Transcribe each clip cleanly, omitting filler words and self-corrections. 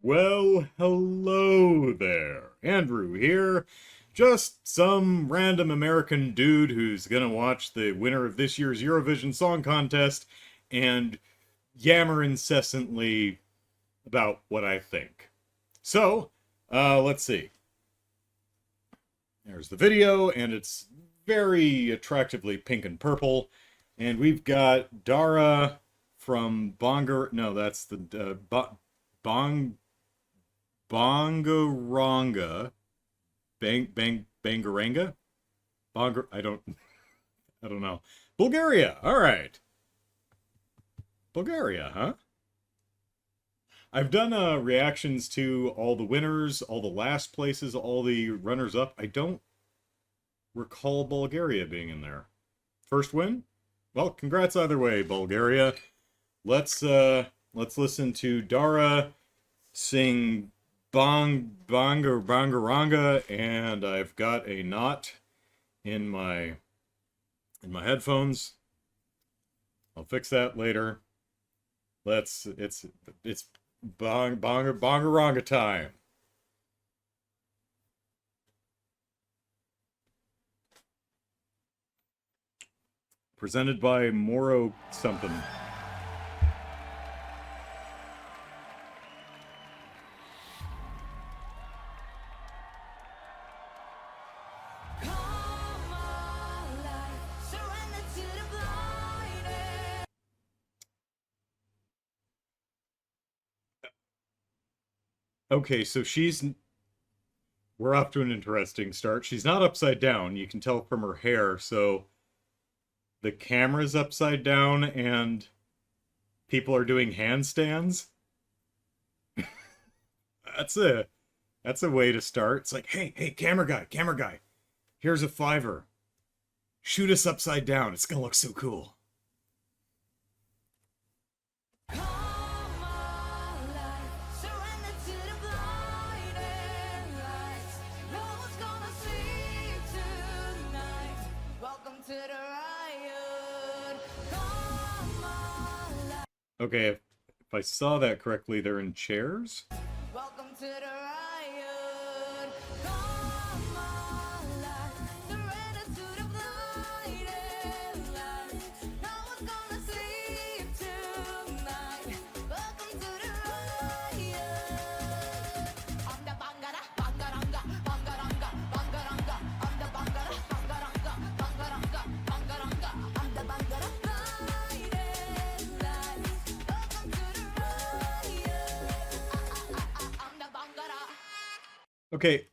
Well, hello there. Andrew here. Just some random American dude who's gonna watch the winner of this year's Eurovision Song Contest and yammer incessantly about what I think. So, let's see. There's the video, and it's very attractively pink and purple. And we've got Dara from No, that's the Bong Bangaranga, Bangaranga, I don't know. Bulgaria. All right, Bulgaria, huh? I've done reactions to all the winners, all the last places, all the runners up. I don't recall Bulgaria being in there. First win? Well, congrats either way, Bulgaria. Let's listen to Dara sing Bangaranga, and I've got a knot in my headphones. I'll fix that later. It's Bangaranga time. Presented by Moro something. Okay, so we're off to an interesting start. She's not upside down. You can tell from her hair, so the camera's upside down and people are doing handstands. That's a way to start. It's like, hey, camera guy, here's a $5. Shoot us upside down. It's gonna look so cool. Okay, if I saw that correctly, they're in chairs? Welcome to the riot. Come alive. Surrender to the blinding light. No one's gonna sleep tonight. Welcome to the riot. I'm the Bangara, Bangaranga, Bangaranga, Bangaranga. I'm the Bangara, Bangaranga, Bangaranga, Bangaranga. I'm the Bangara. Okay.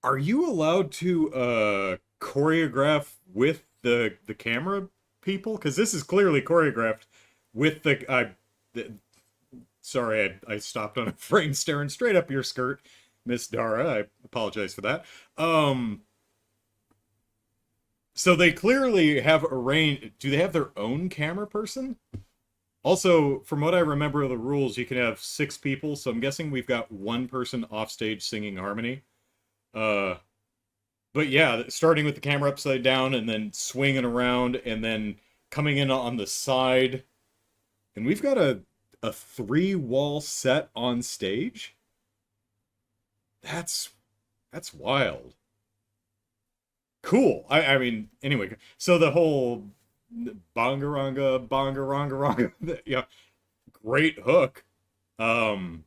Are you allowed to choreograph with the camera people? Because this is clearly choreographed with sorry, I stopped on a frame staring straight up your skirt, Miss Dara. I apologize for that. So they clearly have arranged. Do they have their own camera person? Also, from what I remember of the rules, you can have 6 people, so I'm guessing we've got one person off stage singing harmony. Uh, but yeah, starting with the camera upside down and then swinging around and then coming in on the side. And we've got a 3-wall set on stage? That's wild. Cool. I mean, anyway, so the whole Bangaranga, yeah, great hook. Um,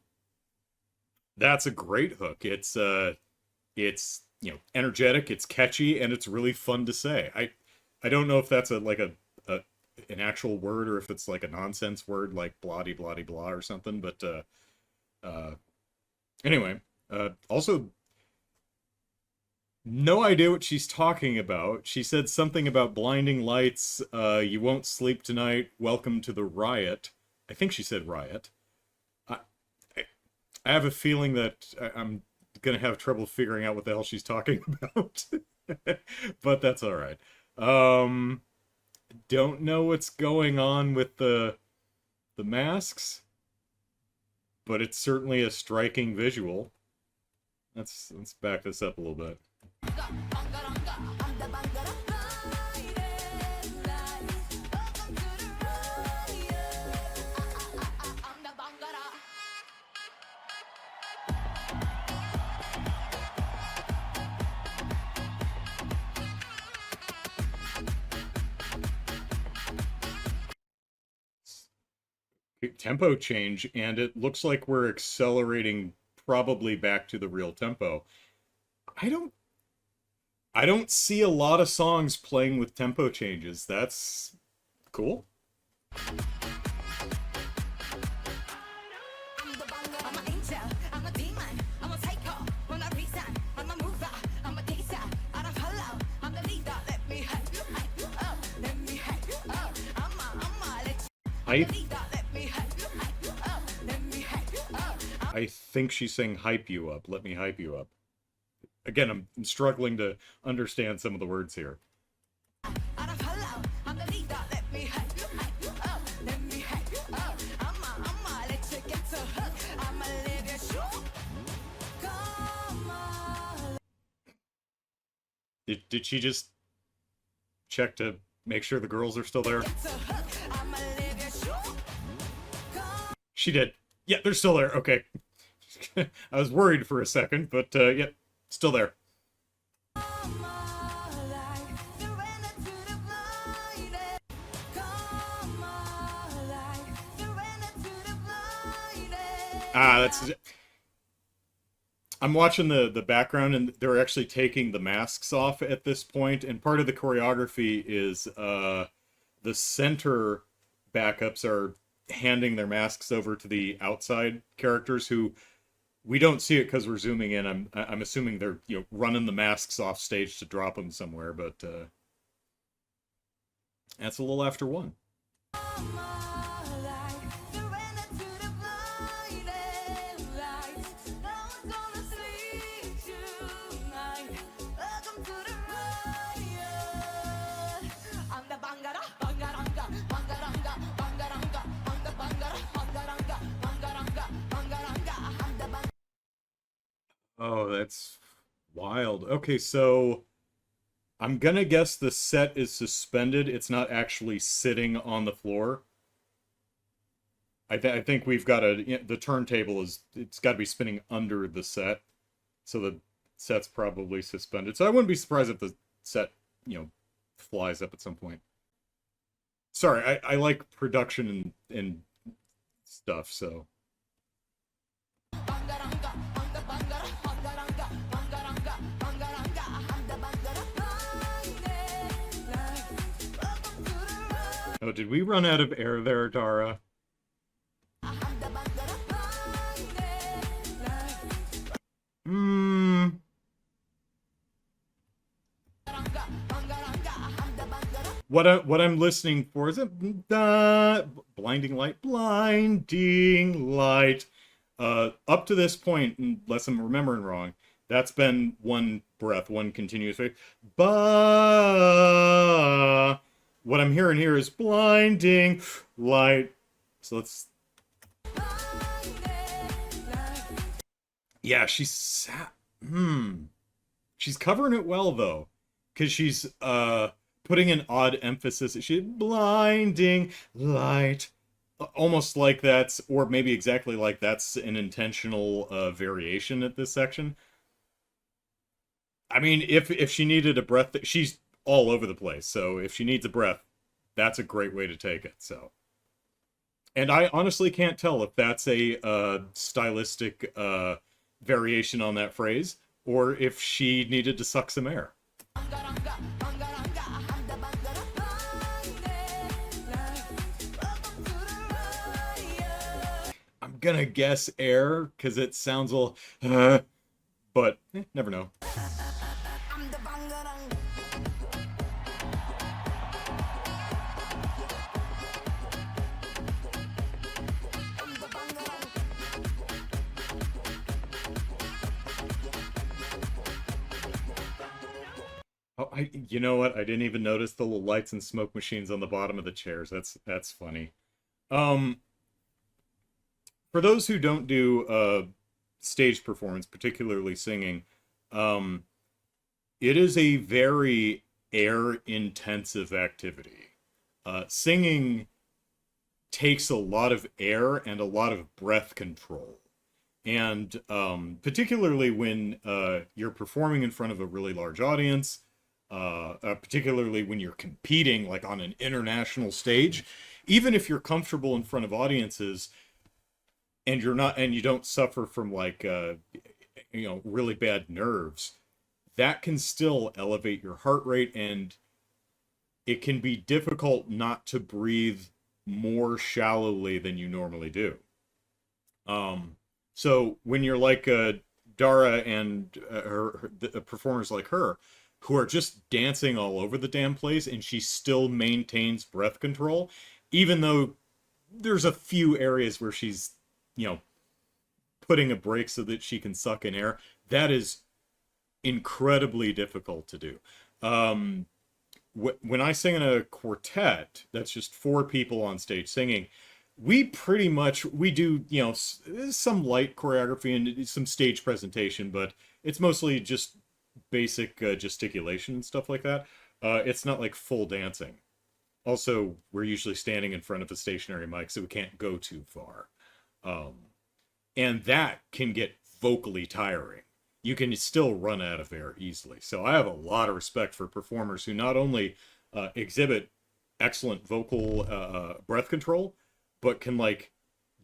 that's a great hook. It's energetic, it's catchy, and it's really fun to say. I don't know if that's an actual word or if it's like a nonsense word like bloody bloody blah or something, but uh, anyway, also no idea what she's talking about. She said something about blinding lights, you won't sleep tonight, welcome to the riot. I think she said riot. I, I have a feeling that I'm gonna have trouble figuring out what the hell she's talking about. But that's alright. Don't know what's going on with the masks, but it's certainly a striking visual. Let's back this up a little bit. tempo change, and it looks like we're accelerating probably back to the real tempo. I don't I don't see a lot of songs playing with tempo changes. That's cool. I I think she's saying hype you up. Let me hype you up. Again, I'm struggling to understand some of the words here. Did she just check to make sure the girls are still there? She did. Yeah, they're still there. Okay. I was worried for a second, but yeah, still there. That's. I'm watching the background, and they're actually taking the masks off at this point, and part of the choreography is the center backups are handing their masks over to the outside characters who we don't see it because we're zooming in. I'm assuming they're running the masks off stage to drop them somewhere, but that's a little after one. Oh, that's wild. Okay, so I'm gonna guess the set is suspended. It's not actually sitting on the floor. I think we've got the turntable it's got to be spinning under the set, so the set's probably suspended. So I wouldn't be surprised if the set, flies up at some point. Sorry, I like production and stuff, so. Oh, did we run out of air there, Dara? Hmm. What I'm listening for is blinding light. Up to this point, unless I'm remembering wrong, that's been one breath, one continuous phase. But what I'm hearing here is blinding light. So let's. Yeah, she's covering it well though, because she's putting an odd emphasis. She blinding light, almost like that's, or maybe exactly like that's an intentional variation at this section. I mean, if she needed a breath, she's all over the place. So if she needs a breath, that's a great way to take it. So, and I honestly can't tell if that's a stylistic variation on that phrase, or if she needed to suck some air. I'm gonna guess air because it sounds a little, but never know. Oh, you know what? I didn't even notice the little lights and smoke machines on the bottom of the chairs. That's funny. Um, for those who don't do stage performance, particularly singing, um, it is a very air-intensive activity. Singing takes a lot of air and a lot of breath control. And particularly when you're performing in front of a really large audience, particularly when you're competing like on an international stage, even if you're comfortable in front of audiences and you're not, and you don't suffer from like, really bad nerves, that can still elevate your heart rate, and it can be difficult not to breathe more shallowly than you normally do. So when you're like Dara and performers like her, who are just dancing all over the damn place, and she still maintains breath control, even though there's a few areas where she's, you know, putting a break so that she can suck in air. That is incredibly difficult to do. When I sing in a quartet, that's just four people on stage singing. We pretty much, we do, some light choreography and some stage presentation, but it's mostly just basic gesticulation and stuff like that. It's not like full dancing. Also, we're usually standing in front of a stationary mic, so we can't go too far. And that can get vocally tiring. You can still run out of air easily. So I have a lot of respect for performers who not only exhibit excellent vocal breath control, but can like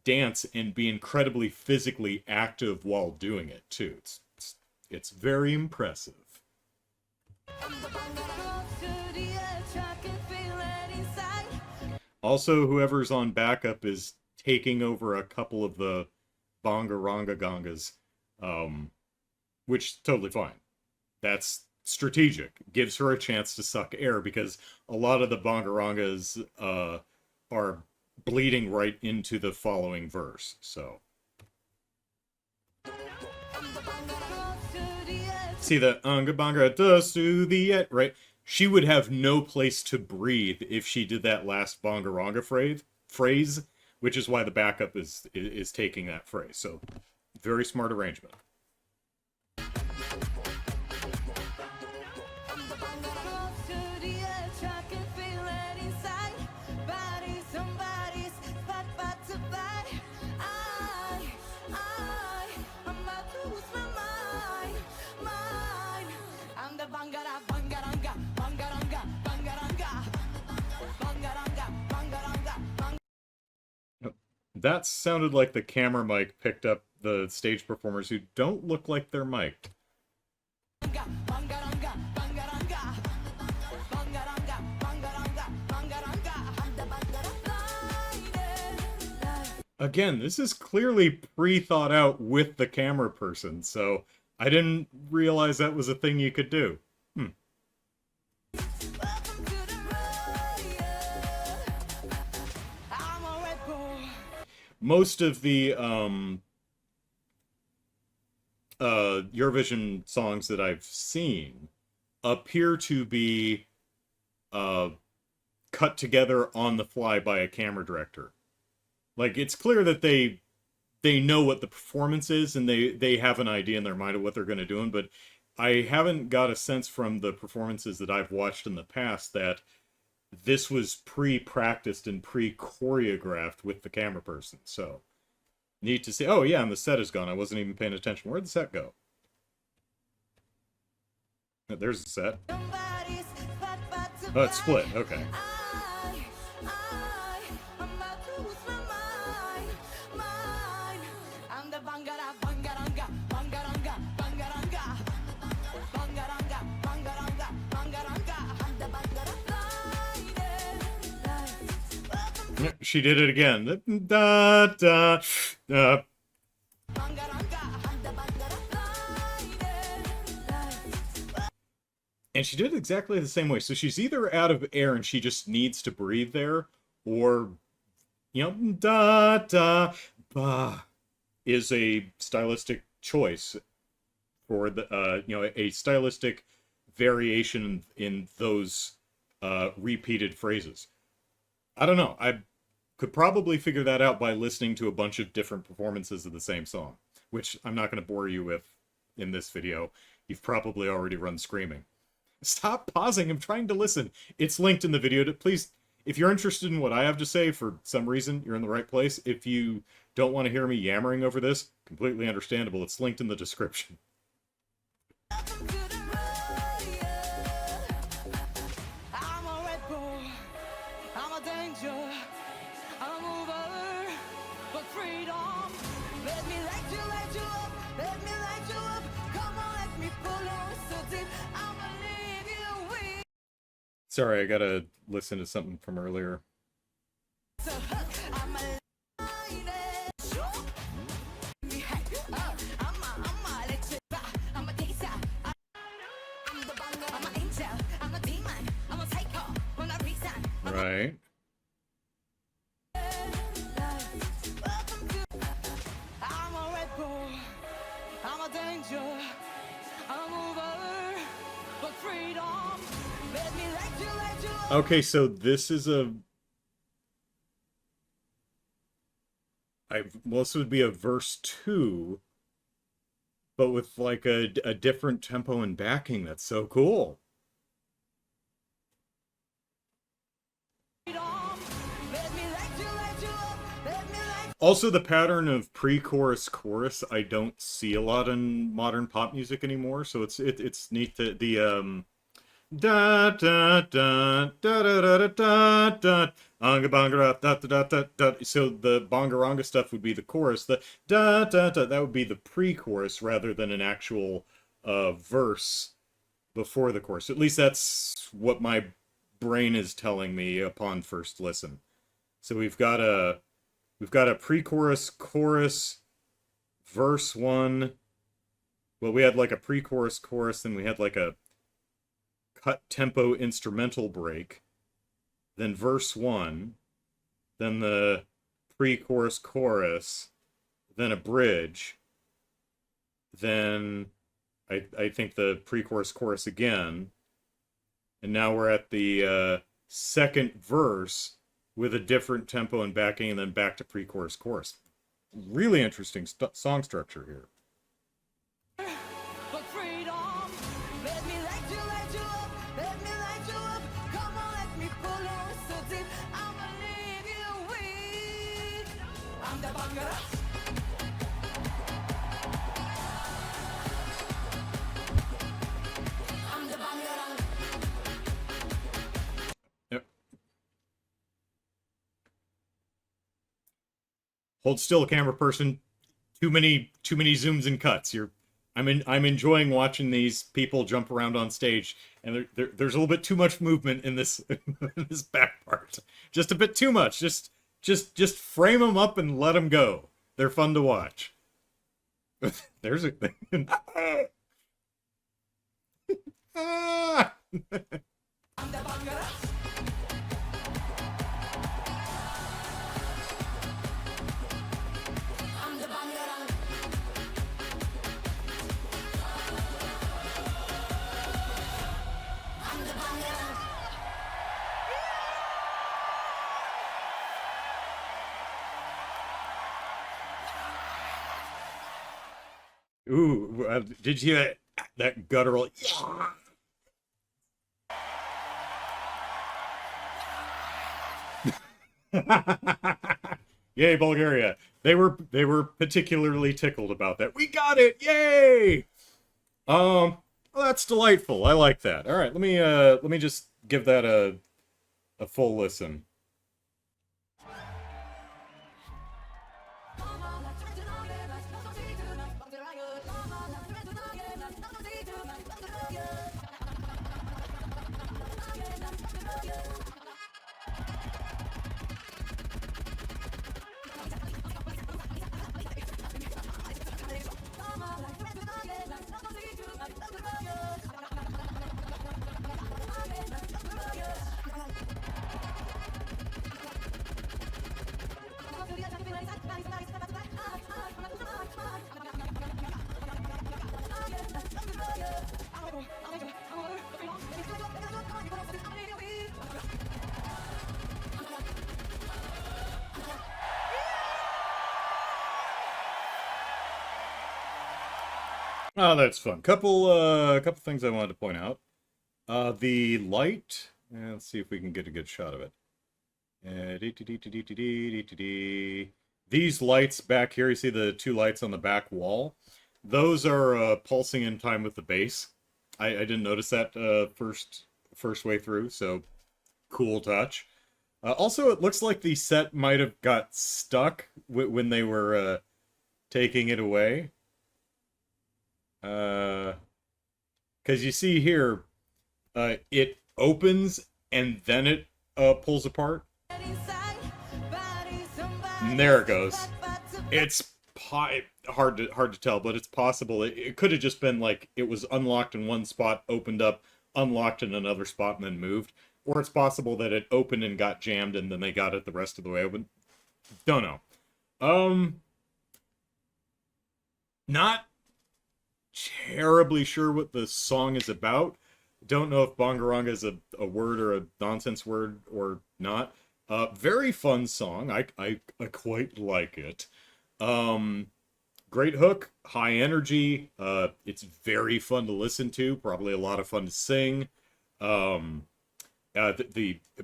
dance and be incredibly physically active while doing it too. It's very impressive. Also, whoever's on backup is taking over a couple of the Bangaranga Gangas, which is totally fine. That's strategic. Gives her a chance to suck air, because a lot of the Bangarangas are bleeding right into the following verse. So see the Anga Banga does to the right? She would have no place to breathe if she did that last Bangaranga phrase, which is why the backup is taking that phrase. So very smart arrangement. That sounded like the camera mic picked up the stage performers who don't look like they're mic'd. Again, this is clearly pre-thought out with the camera person, so I didn't realize that was a thing you could do. Most of the Eurovision songs that I've seen appear to be cut together on the fly by a camera director. Like, it's clear that they know what the performance is, and they have an idea in their mind of what they're going to do, but I haven't got a sense from the performances that I've watched in the past that this was pre-practiced and pre-choreographed with the camera person. So, neat to see. Oh yeah, and the set is gone. I wasn't even paying attention. Where'd the set go? Oh, there's the set. Oh, it's split. Okay. She did it again. Da, da, da. And she did it exactly the same way. So she's either out of air and she just needs to breathe there, or, da, da, ba, is a stylistic choice for the, a stylistic variation in those repeated phrases. I don't know. I could probably figure that out by listening to a bunch of different performances of the same song, which I'm not going to bore you with in this video. You've probably already run screaming. Stop pausing. I'm trying to listen. It's linked in the video. Please, if you're interested in what I have to say, for some reason, you're in the right place. If you don't want to hear me yammering over this, completely understandable. It's linked in the description. I'm over for freedom. Let me light you up. Let me light you up. Come on, let me pull on so deep. I'ma leave you weak. Sorry, I gotta listen to something from earlier. So I'm a Right. I'm a red bull, I'm a danger, I'm over for freedom. Let me light you up. Okay, so this is this would be a verse 2, but with like a different tempo and backing. That's so cool. Also, the pattern of pre-chorus chorus I don't see a lot in modern pop music anymore, so it's neat that the da da da da da da da da anga bangara da da da da. So the Bangaranga stuff would be the chorus. The da da da that would be the pre-chorus rather than an actual verse before the chorus. At least that's what my brain is telling me upon first listen. So we've got a pre-chorus, chorus, verse 1. Well, we had like a pre-chorus, chorus, then we had like a cut tempo instrumental break, then verse 1, then the pre-chorus, chorus, then a bridge, then I think the pre-chorus, chorus again, and now we're at the second verse with a different tempo and backing, and then back to pre-chorus, chorus. Really interesting song structure here. For freedom, let me light you up. Let me light you up. Come on, let me pull on so deep. I'ma leave you weak. I'm the Bangaranga. I'm the Bangaranga. Yep. Hold still, camera person. Too many zooms and cuts. I'm enjoying watching these people jump around on stage, and there's a little bit too much movement in this in this back part. Just a bit too much. Just frame them up and let them go. They're fun to watch. There's a ah! I'm the Bangaranga. I'm the Bangaranga. I'm the Bangaranga. Ooh, did you hear that guttural? Yeah. Yay, Bulgaria. They were particularly tickled about that. We got it! Yay! Well, that's delightful. I like that. All right, let me just give that a full listen. Oh, that's fun. Couple things I wanted to point out. The light. Let's see if we can get a good shot of it. These lights back here, you see the two lights on the back wall? Those are pulsing in time with the bass. I didn't notice that first way through, so cool touch. Also, it looks like the set might have got stuck when they were taking it away. Because you see here, it opens and then it pulls apart. And there it goes. It's hard to tell, but it's possible. It could have just been like it was unlocked in one spot, opened up, unlocked in another spot, and then moved. Or it's possible that it opened and got jammed, and then they got it the rest of the way open. Don't know. Not terribly sure what the song is about. Don't know if Bangaranga is a word or a nonsense word or not. Very fun song. I quite like it. Great hook, high energy. It's very fun to listen to. Probably a lot of fun to sing. The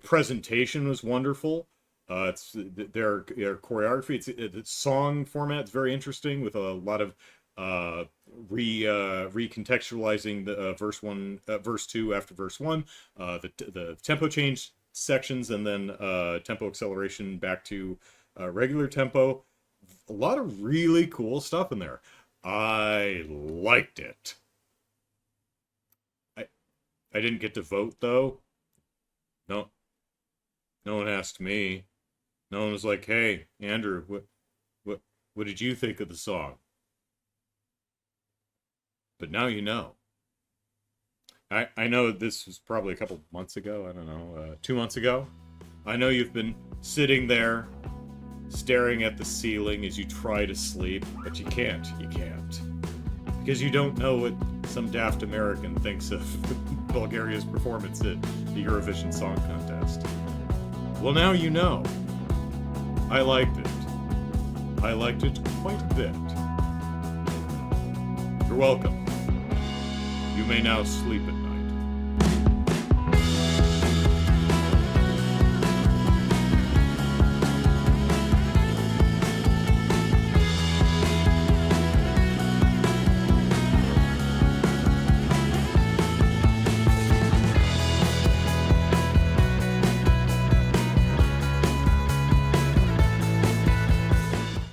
presentation was wonderful. It's their choreography. It's song format. It's very interesting with a lot of recontextualizing the verse two after verse one. The tempo change sections and then tempo acceleration back to regular tempo. A lot of really cool stuff in there. I liked it. I didn't get to vote though. No one asked me. No one was like, "Hey, Andrew, what did you think of the song?" But now you know. I know this was probably a couple months ago. I don't know, 2 months ago. I know you've been sitting there staring at the ceiling as you try to sleep, but you can't. You can't. Because you don't know what some daft American thinks of Bulgaria's performance at the Eurovision Song Contest. Well, now you know. I liked it. I liked it quite a bit. You're welcome. You may now sleep at night.